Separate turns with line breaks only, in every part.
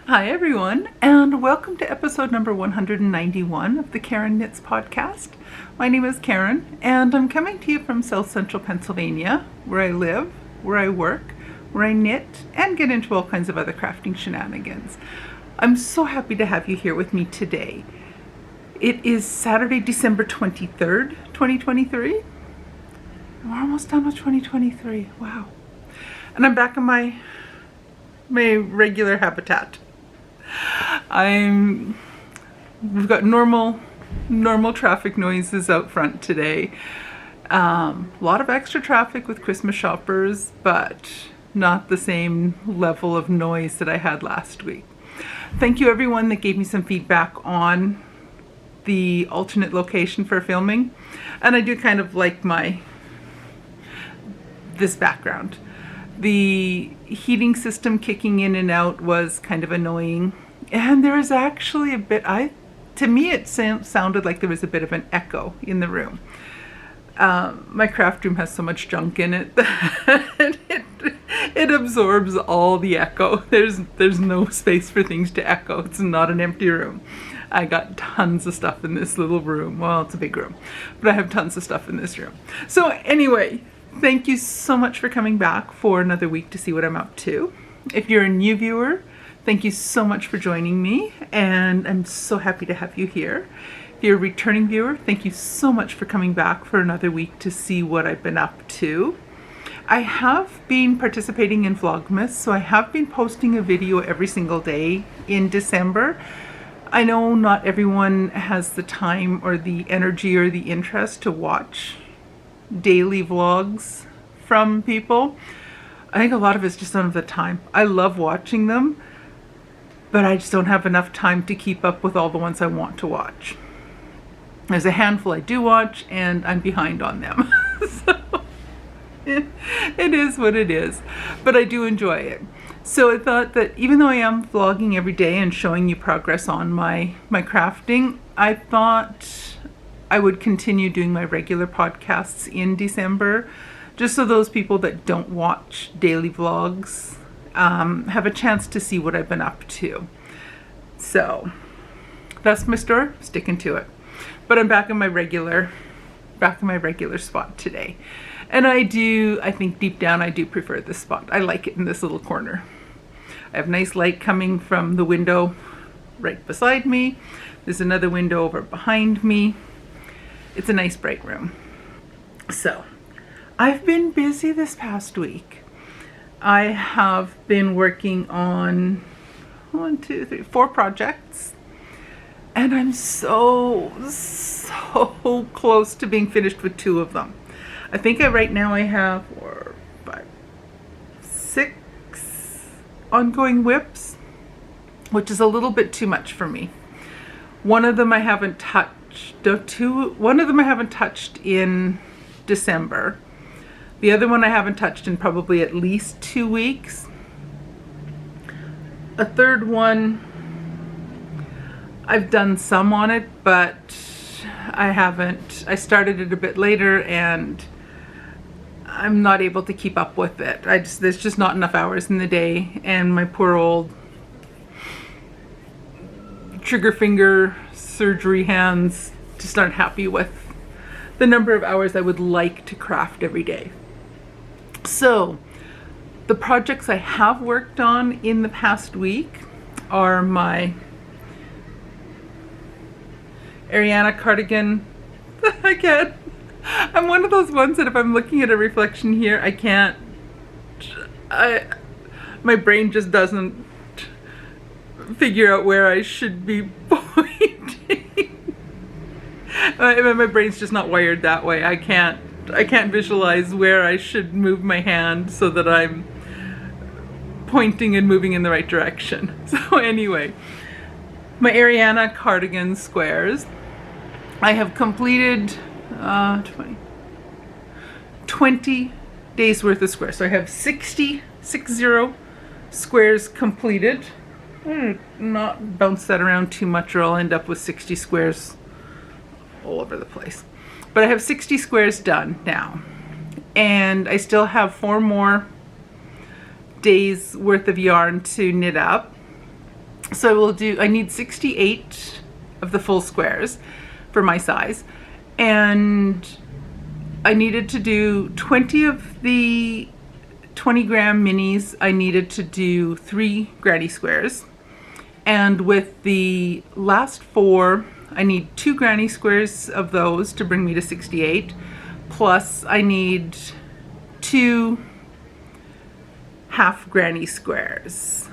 Hi everyone, and welcome to episode number 191 of the Karen Knits podcast. My name is Karen, and I'm coming to you from South Central Pennsylvania, where I live, where I work, where I knit, and get into all kinds of other crafting shenanigans. I'm so happy to have you here with me today. It is Saturday, December 23rd, 2023. We're almost done with 2023. Wow. And I'm back in my regular habitat. We've got normal traffic noises out front today. A lot of extra traffic with Christmas shoppers, but not the same level of noise that I had last week. Thank you everyone that gave me some feedback on the alternate location for filming. And I do kind of like this background. The heating system kicking in and out was kind of annoying. And there was actually a bit, to me it sounded like there was a bit of an echo in the room. My craft room has so much junk in it that it absorbs all the echo. There's no space for things to echo. It's not an empty room. I got tons of stuff in this little room. Well, it's a big room, but I have tons of stuff in this room. So anyway, thank you so much for coming back for another week to see what I'm up to. If you're a new viewer, thank you so much for joining me, and I'm so happy to have you here. If you're a returning viewer, thank you so much for coming back for another week to see what I've been up to. I have been participating in Vlogmas, so I have been posting a video every single day in December. I know not everyone has the time or the energy or the interest to watch daily vlogs from people. I think a lot of it's just don't have the time. I love watching them, but I just don't have enough time to keep up with all the ones I want to watch. There's a handful I do watch, and I'm behind on them. So it is what it is, but I do enjoy it. So I thought that even though I am vlogging every day and showing you progress on my crafting, I thought I would continue doing my regular podcasts in December, just so those people that don't watch daily vlogs have a chance to see what I've been up to. So that's my story, sticking to it. But I'm back in my regular spot today. And I think deep down I do prefer this spot. I like it in this little corner. I have nice light coming from the window right beside me. There's another window over behind me. It's a nice bright room. So I've been busy this past week. I have been working on 4 projects, and I'm so close to being finished with 2 of them. I think right now I have 4, 5, 6 ongoing whips, which is a little bit too much for me. One of them I haven't touched. One of them I haven't touched in December. The other one I haven't touched in probably at least 2 weeks. A third one, I've done some on it, but I haven't. I started it a bit later and I'm not able to keep up with it. There's just not enough hours in the day, and my poor old trigger finger surgery hands just aren't happy with the number of hours I would like to craft every day. So the projects I have worked on in the past week are my Ariana cardigan. I'm one of those ones that if I'm looking at a reflection here, my brain just doesn't figure out where I should be pointing. My brain's just not wired that way. I can't visualize where I should move my hand so that I'm pointing and moving in the right direction. So anyway, my Ariana cardigan squares, I have completed 20 days worth of squares. So I have 60 squares completed. Not bounce that around too much or I'll end up with 60 squares all over the place. But I have 60 squares done now. And I still have 4 more days worth of yarn to knit up. So I need 68 of the full squares for my size, and I needed to do 20 of the 20-gram minis. I needed to do 3 granny squares, and with the last 4, I need 2 granny squares of those to bring me to 68, plus I need 2 half granny squares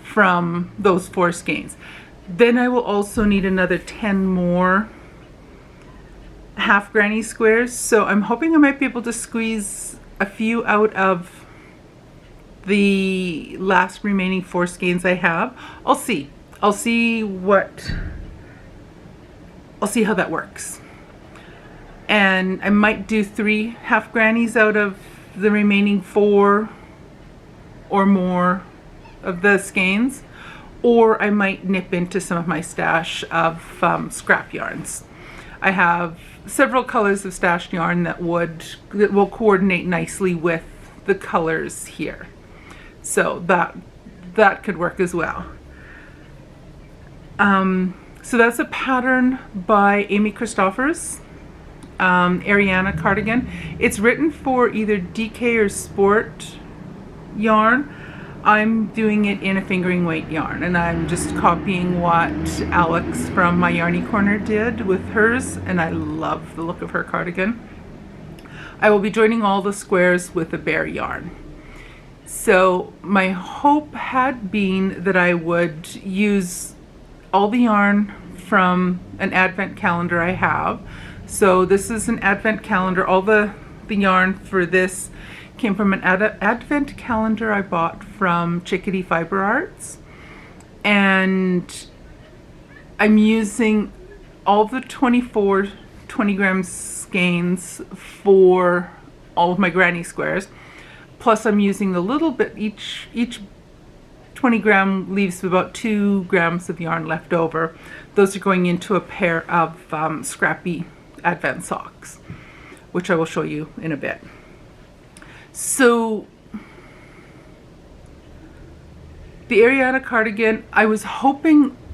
from those 4 skeins. Then I will also need another 10 more half granny squares, so I'm hoping I might be able to squeeze a few out of the last remaining 4 skeins I have. I'll see how that works. And I might do 3 half grannies out of the remaining 4 or more of the skeins, or I might nip into some of my stash of scrap yarns. I have several colors of stashed yarn that will coordinate nicely with the colors here, so that could work as well. So that's a pattern by Amy Christoffers, Ariana cardigan. It's written for either DK or Sport yarn. I'm doing it in a fingering weight yarn, and I'm just copying what Alex from My Yarny Corner did with hers, and I love the look of her cardigan. I will be joining all the squares with a bare yarn. So my hope had been that I would use all the yarn from an advent calendar I have. So this is an advent calendar. All the yarn for this came from an advent calendar I bought from Chickadee Fiber Arts, and I'm using all the 24 20-gram skeins for all of my granny squares, plus I'm using a little bit, each 20-gram leaves about 2 grams of yarn left over. Those are going into a pair of Scrappy Advent socks, which I will show you in a bit. So the Ariana cardigan,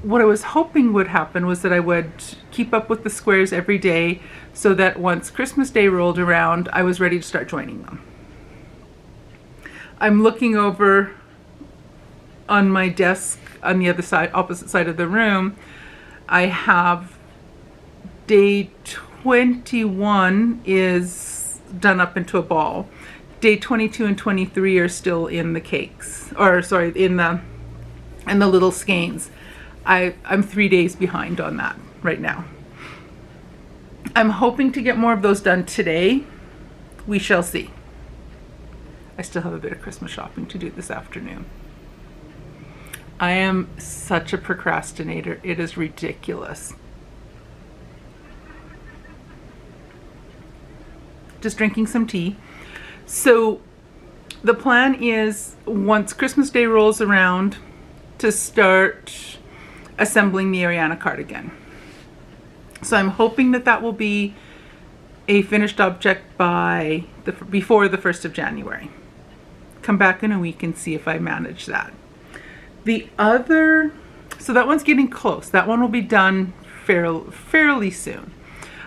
what I was hoping would happen was that I would keep up with the squares every day, so that once Christmas Day rolled around, I was ready to start joining them. I'm looking over on my desk on the other side, opposite side of the room. I have day 21 is done up into a ball. Day 22 and 23 are still in the cakes, or sorry, in the little skeins. I'm 3 days behind on that right now. I'm hoping to get more of those done today. We shall see. I still have a bit of Christmas shopping to do this afternoon. I am such a procrastinator. It is ridiculous. Just drinking some tea. So the plan is, once Christmas Day rolls around, to start assembling the Ariana cardigan. So I'm hoping that will be a finished object before the 1st of January. Come back in a week and see if I manage that. So that one's getting close. That one will be done fairly soon.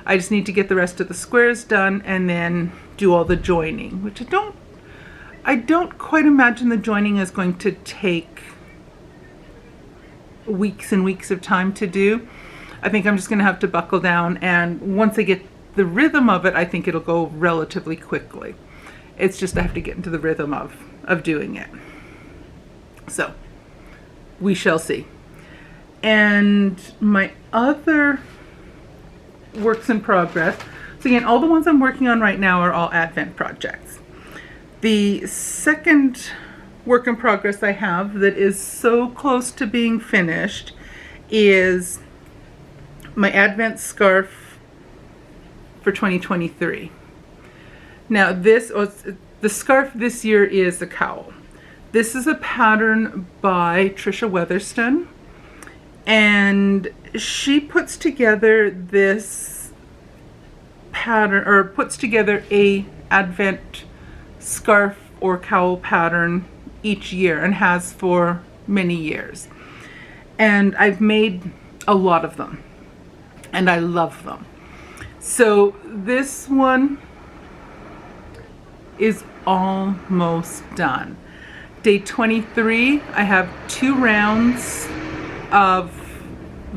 I just need to get the rest of the squares done and then do all the joining, which I don't quite imagine the joining is going to take weeks and weeks of time to do. I think I'm just going to have to buckle down, and once I get the rhythm of it, I think it'll go relatively quickly. It's just I have to get into the rhythm of doing it. So we shall see. And my other works in progress, so again, all the ones I'm working on right now are all Advent projects. The second work in progress I have that is so close to being finished is my Advent scarf for 2023. Now the scarf this year is a cowl. This is a pattern by Trisha Weatherston, and she puts together this pattern, or puts together a Advent scarf or cowl pattern each year, and has for many years. And I've made a lot of them, and I love them. So this one is almost done. Day 23, I have 2 rounds of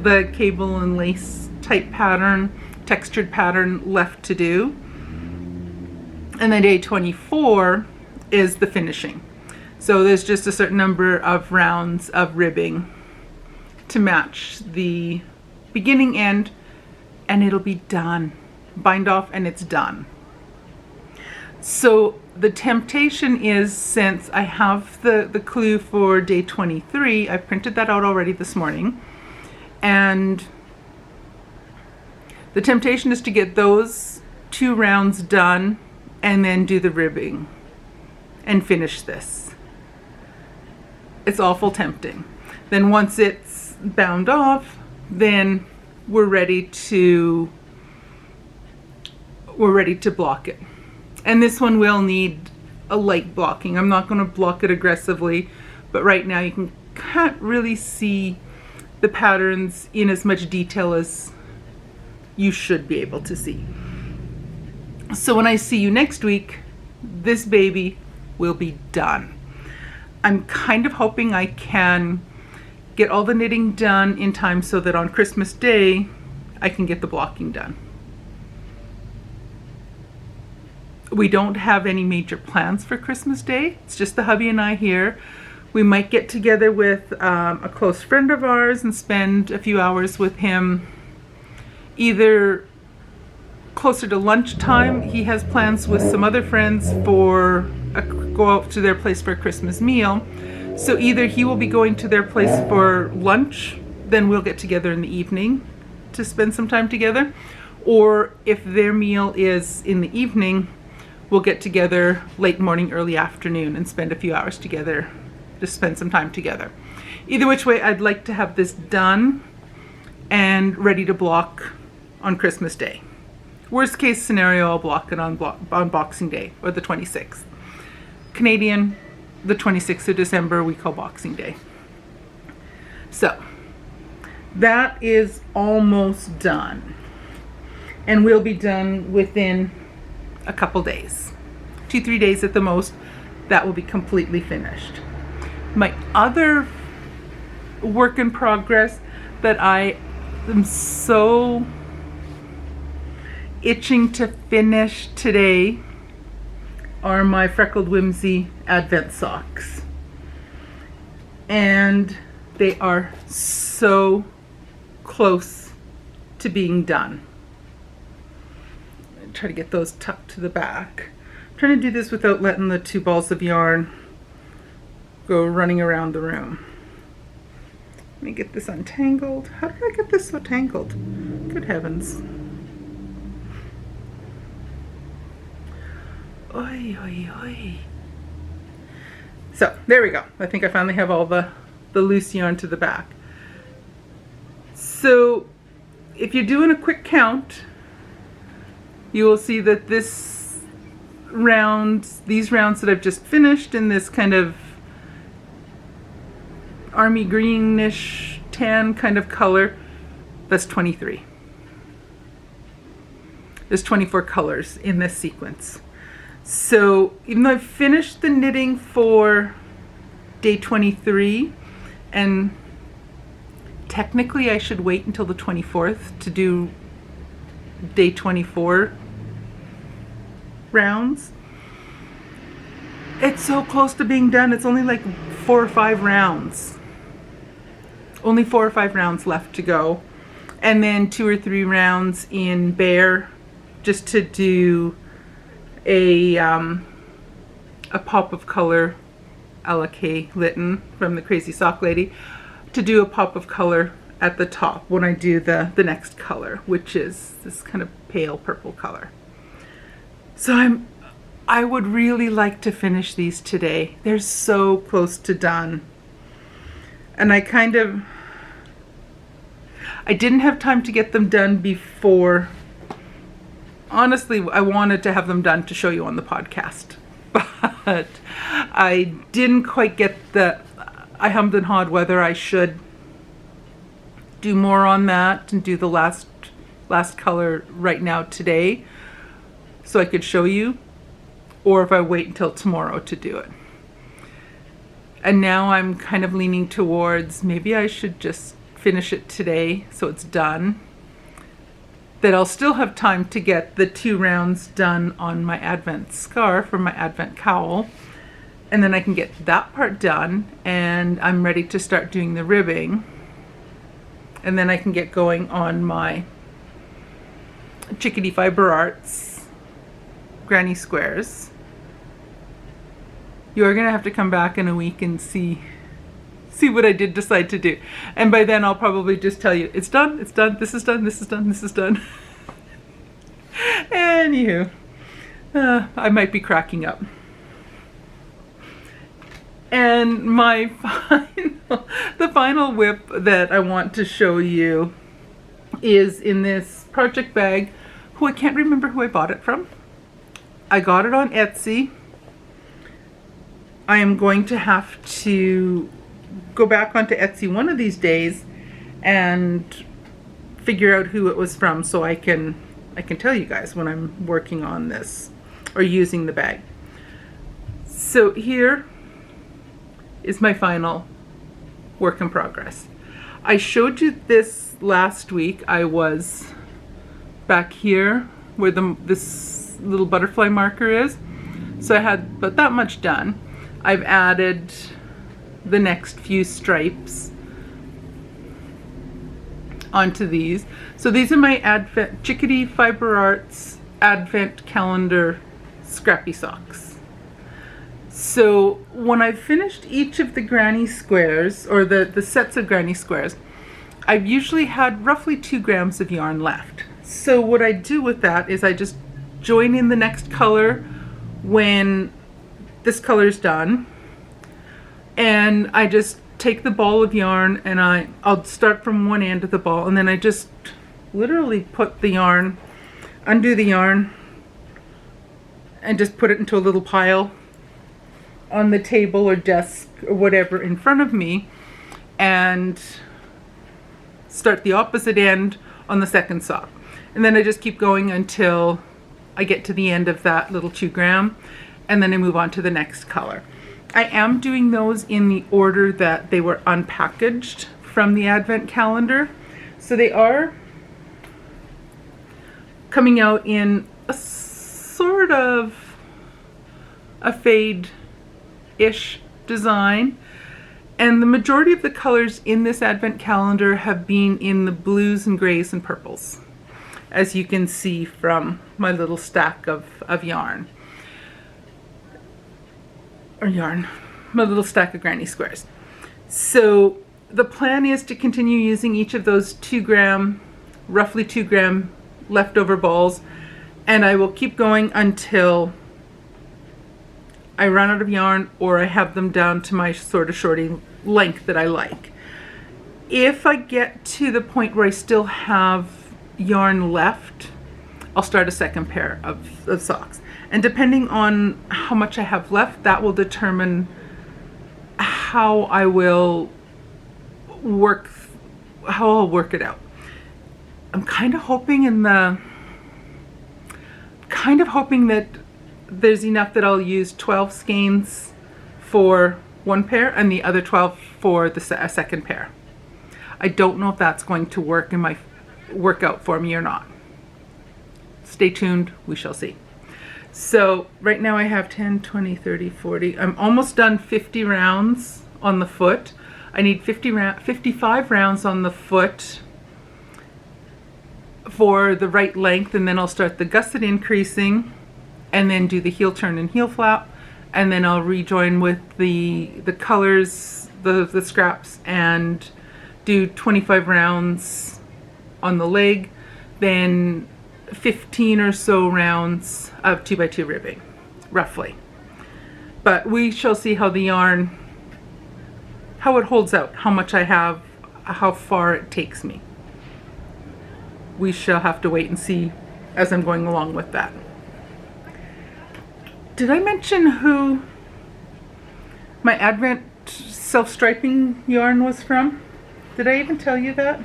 the cable and lace type pattern, textured pattern left to do. And then day 24 is the finishing. So there's just a certain number of rounds of ribbing to match the beginning end, and it'll be done. Bind off and it's done. So the temptation is, since I have the clue for day 23, I printed that out already this morning, and the temptation is to get those 2 rounds done and then do the ribbing and finish this. It's awful tempting. Then once it's bound off, then we're ready to block it. And this one will need a light blocking. I'm not going to block it aggressively, but right now you can't really see the patterns in as much detail as you should be able to see. So when I see you next week, this baby will be done. I'm kind of hoping I can get all the knitting done in time so that on Christmas Day I can get the blocking done. We don't have any major plans for Christmas Day. It's just the hubby and I here. We might get together with a close friend of ours and spend a few hours with him, either closer to lunchtime. He has plans with some other friends for go out to their place for a Christmas meal. So either he will be going to their place for lunch, then we'll get together in the evening to spend some time together. Or if their meal is in the evening, we'll get together late morning, early afternoon and spend a few hours together to spend some time together. Either which way, I'd like to have this done and ready to block on Christmas Day. Worst case scenario, I'll block it on Boxing Day, or the 26th. Canadian, the 26th of December, we call Boxing Day. So that is almost done, and we'll be done within a couple days, 2-3 days at the most. That will be completely finished. My other work in progress that I am so itching to finish today are my Freckled Whimsy Advent socks, and they are so close to being done. Try to get those tucked to the back. I'm trying to do this without letting the 2 balls of yarn go running around the room. Let me get this untangled. How did I get this so tangled? Good heavens. Oi, oi, oi. So there we go. I think I finally have all the loose yarn to the back. So if you're doing a quick count, you will see that these rounds that I've just finished in this kind of army greenish tan kind of color, that's 23. There's 24 colors in this sequence. So even though I've finished the knitting for day 23, and technically I should wait until the 24th to do day 24 rounds, it's so close to being done. It's only like 4 or 5 rounds. Only 4 or 5 rounds left to go. And then 2 or 3 rounds in Bear, just to do a pop of color a la Kay Litton from the Crazy Sock Lady, to do a pop of color at the top when I do the next color, which is this kind of pale purple color. So I would really like to finish these today. They're so close to done. And I didn't have time to get them done before. Honestly, I wanted to have them done to show you on the podcast, but I didn't quite get I hummed and hawed whether I should do more on that and do the last color right now today so I could show you, or if I wait until tomorrow to do it. And now I'm kind of leaning towards maybe I should just finish it today so it's done. That I'll still have time to get the 2 rounds done on my Advent scarf or my Advent cowl. And then I can get that part done and I'm ready to start doing the ribbing. And then I can get going on my Chickadee Fiber Arts granny squares. You're gonna have to come back in a week and see what I did decide to do. And by then I'll probably just tell you, it's done, this is done, this is done, this is done. Anywho, I might be cracking up. And the final whip that I want to show you is in this project bag, who I can't remember who I bought it from. I got it on Etsy. I am going to have to go back onto Etsy one of these days and figure out who it was from so I can tell you guys when I'm working on this or using the bag. So here is my final work in progress. I showed you this last week. I was back here where this little butterfly marker is. So I had about that much done. I've added the next few stripes onto these. So these are my Advent Chickadee Fiber Arts Advent Calendar Scrappy Socks. So when I've finished each of the granny squares, or the sets of granny squares, I've usually had roughly 2 grams of yarn left. So what I do with that is I just join in the next color when this color's done, and I just take the ball of yarn and I'll start from one end of the ball, and then I just literally put the yarn, undo the yarn, and just put it into a little pile on the table or desk or whatever in front of me, and start the opposite end on the second sock. And then I just keep going until I get to the end of that little 2 gram, and then I move on to the next color. I am doing those in the order that they were unpackaged from the Advent calendar. So they are coming out in a sort of a fade-ish design. And the majority of the colors in this Advent calendar have been in the blues and grays and purples, as you can see from my little stack of yarn. My little stack of granny squares. So the plan is to continue using each of those 2 gram, roughly 2 gram leftover balls, and I will keep going until I run out of yarn or I have them down to my sort of shorty length that I like. If I get to the point where I still have yarn left, I'll start a second pair of socks. And depending on how much I have left, that will determine how I will how I'll work it out. I'm kind of hoping that there's enough that I'll use 12 skeins for one pair and the other 12 for the second pair. I don't know if that's going to work in my workout for me or not. Stay tuned, we shall see. So right now I have 10, 20, 30, 40. I'm almost done 50 rounds on the foot. I need 55 rounds on the foot for the right length, and then I'll start the gusset increasing and then do the heel turn and heel flap, and then I'll rejoin with the colors, the scraps, and do 25 rounds on the leg, then 15 or so rounds of 2x2 ribbing, roughly. But we shall see how the yarn, how it holds out, how much I have, how far it takes me. We shall have to wait and see as I'm going along with that. Did I mention who my Advent self-striping yarn was from? Did I even tell you that?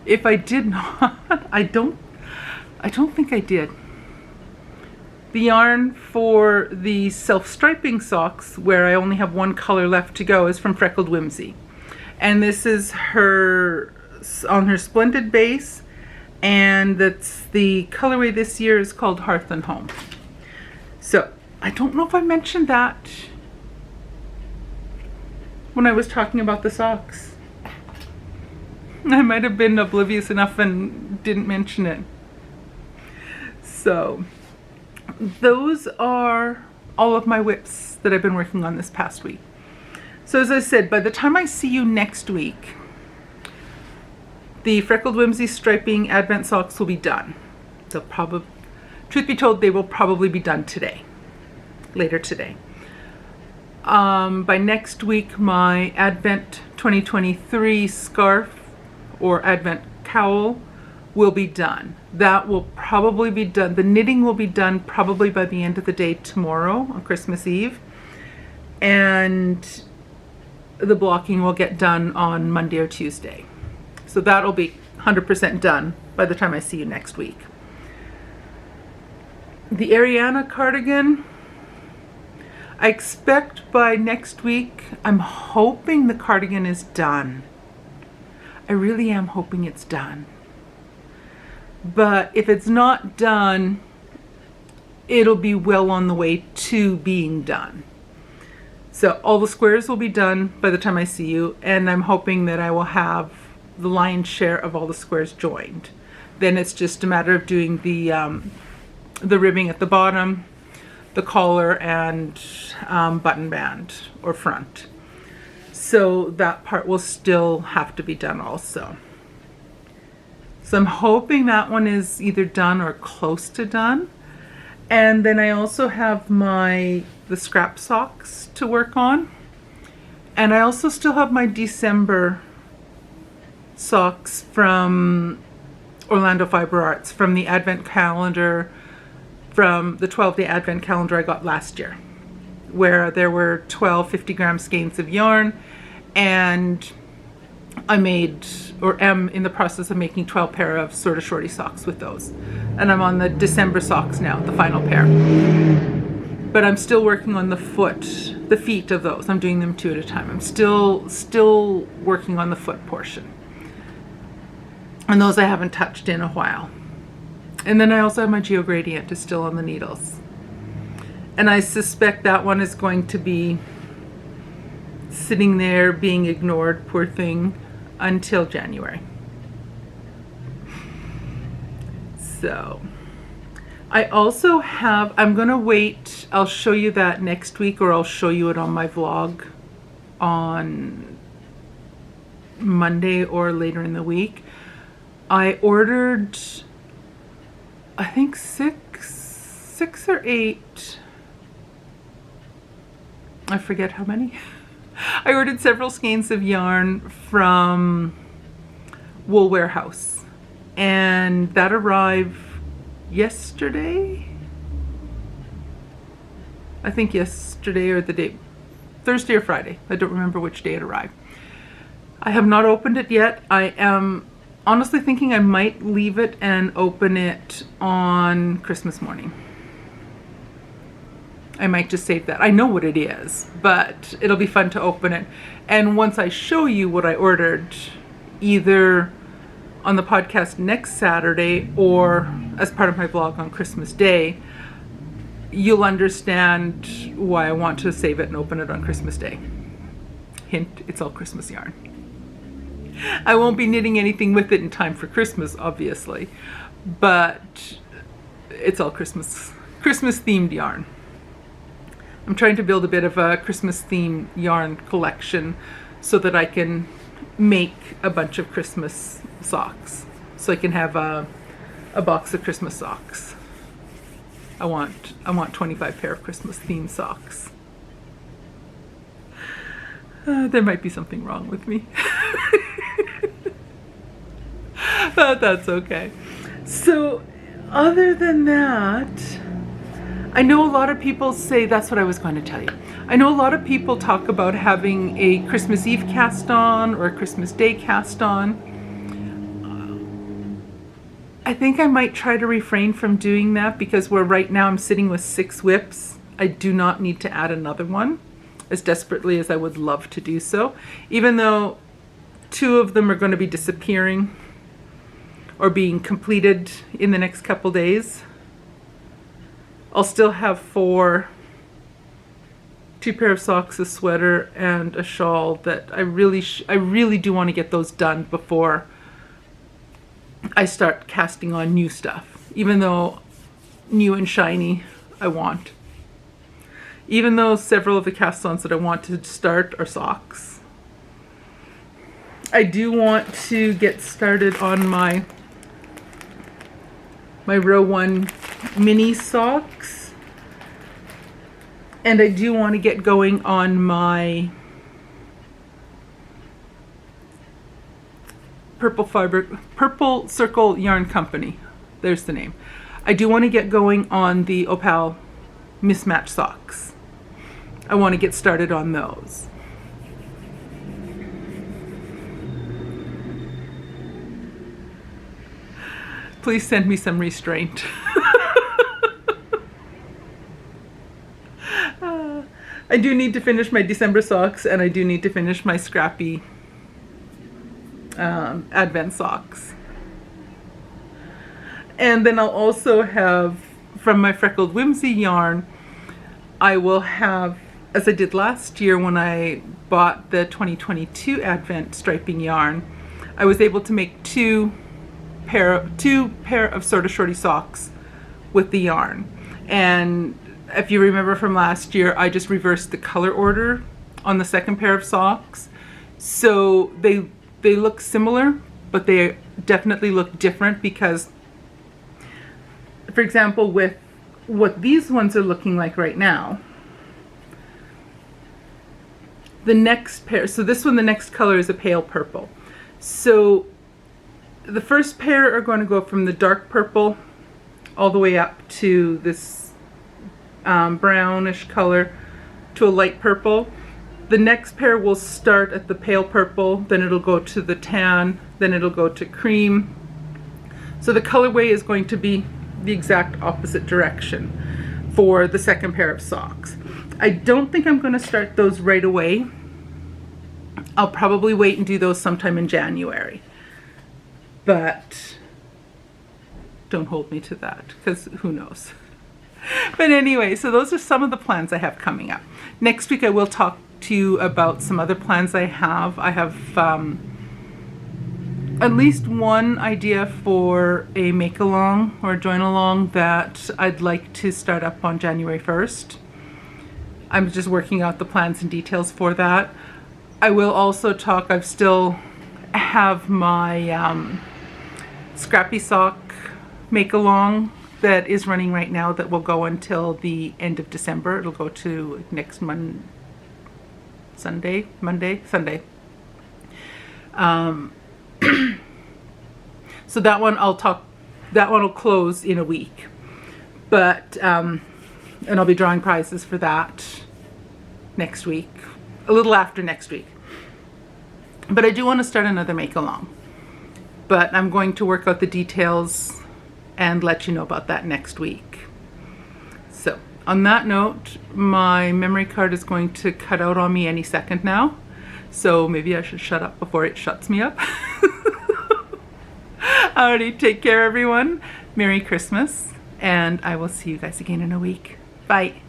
If I did not, I don't think I did. The yarn for the self-striping socks, where I only have one color left to go, is from Freckled Whimsy. And this is her on her Splendid base, and that's the colorway this year is called Hearth and Home. So I don't know if I mentioned that when I was talking about the socks. I might have been oblivious enough and didn't mention it. So those are all of my whips that I've been working on this past week. So as I said, by the time I see you next week, the Freckled Whimsy striping Advent socks will be done. So truth be told, they will probably be done today, later today. By next week, my Advent 2023 scarf or Advent cowl will be done. That will probably be done. The knitting will be done probably by the end of the day tomorrow on Christmas Eve. And the blocking will get done on Monday or Tuesday. So that'll be 100% done by the time I see you next week. The Ariana cardigan, I expect by next week, I'm hoping the cardigan is done. I really am hoping it's done. But if it's not done, it'll be well on the way to being done. So all the squares will be done by the time I see you, and I'm hoping that I will have the lion's share of all the squares joined. Then it's just a matter of doing the ribbing at the bottom, the collar, and button band or front. So that part will still have to be done also. So I'm hoping that one is either done or close to done. And then I also have the scrap socks to work on. And I also still have my December socks from Orlando Fiber Arts, from the Advent calendar, from the 12-day Advent calendar I got last year, where there were 12 50-gram skeins of yarn, and I made, or am in the process of making 12 pair of sort of shorty socks with those. And I'm on the December socks now, the final pair. But I'm still working on the feet of those. I'm doing them 2 at a time. I'm still working on the foot portion. And those I haven't touched in a while. And then I also have my Geo Gradient is still on the needles. And I suspect that one is going to be sitting there being ignored, poor thing, until January. So I also have, I'm gonna wait, I'll show you that next week, or I'll show you it on my vlog on Monday or later in the week. I ordered, I think six or 8, I forget how many. I ordered several skeins of yarn from Wool Warehouse, and that arrived yesterday. I think yesterday or the day, Thursday or Friday. I don't remember which day it arrived. I have not opened it yet. I am honestly thinking I might leave it and open it on Christmas morning. I might just save that. I know what it is, but it'll be fun to open it. And once I show you what I ordered, either on the podcast next Saturday or as part of my vlog on Christmas Day, you'll understand why I want to save it and open it on Christmas Day. Hint, it's all Christmas yarn. I won't be knitting anything with it in time for Christmas, obviously, but it's all Christmas themed yarn. I'm trying to build a bit of a Christmas themed yarn collection so that I can make a bunch of Christmas socks. So I can have a box of Christmas socks. I want 25 pair of Christmas themed socks. There might be something wrong with me. But that's okay. So other than that, I know a lot of people say, that's what I was going to tell you. I know a lot of people talk about having a Christmas Eve cast on or a Christmas Day cast on. I think I might try to refrain from doing that because right now I'm sitting with 6 whips. I do not need to add another one as desperately as I would love to do so, even though 2 of them are going to be disappearing or being completed in the next couple days. I'll still have 2 pair of socks, a sweater, and a shawl that I really do want to get those done before I start casting on new stuff, even though new and shiny I want. Even though several of the cast-ons that I want to start are socks. I do want to get started on my row 1 mini socks. And I do want to get going on my Purple Circle Yarn Company. There's the name. I do want to get going on the Opal mismatch socks. I want to get started on those. Please send me some restraint. I do need to finish my December socks, and I do need to finish my Scrappy Advent socks. And then I'll also have, from my Freckled Whimsy yarn, I will have, as I did last year when I bought the 2022 Advent striping yarn, I was able to make two pair of sort of shorty socks with the yarn. And if you remember from last year, I just reversed the color order on the second pair of socks. So they look similar, but they definitely look different because, for example, with what these ones are looking like right now, the next pair, so this one, the next color is a pale purple. So the first pair are going to go from the dark purple all the way up to this brownish color to a light purple. The next pair will start at the pale purple, then it'll go to the tan, then it'll go to cream. So the colorway is going to be the exact opposite direction for the second pair of socks. I don't think I'm going to start those right away. I'll probably wait and do those sometime in January. But don't hold me to that, because who knows. But anyway, so those are some of the plans I have coming up. Next week I will talk to you about some other plans I have. I have at least one idea for a make-along or join-along that I'd like to start up on January 1st. I'm just working out the plans and details for that. I will also talk, I still have my Scrappy Sock make-along that is running right now that will go until the end of December. It'll go to next Sunday. So that one that one will close in a week. But, and I'll be drawing prizes for that next week, a little after next week. But I do want to start another make-along. But I'm going to work out the details and let you know about that next week. So on that note, my memory card is going to cut out on me any second now. So maybe I should shut up before it shuts me up. Alrighty, take care everyone. Merry Christmas, and I will see you guys again in a week. Bye.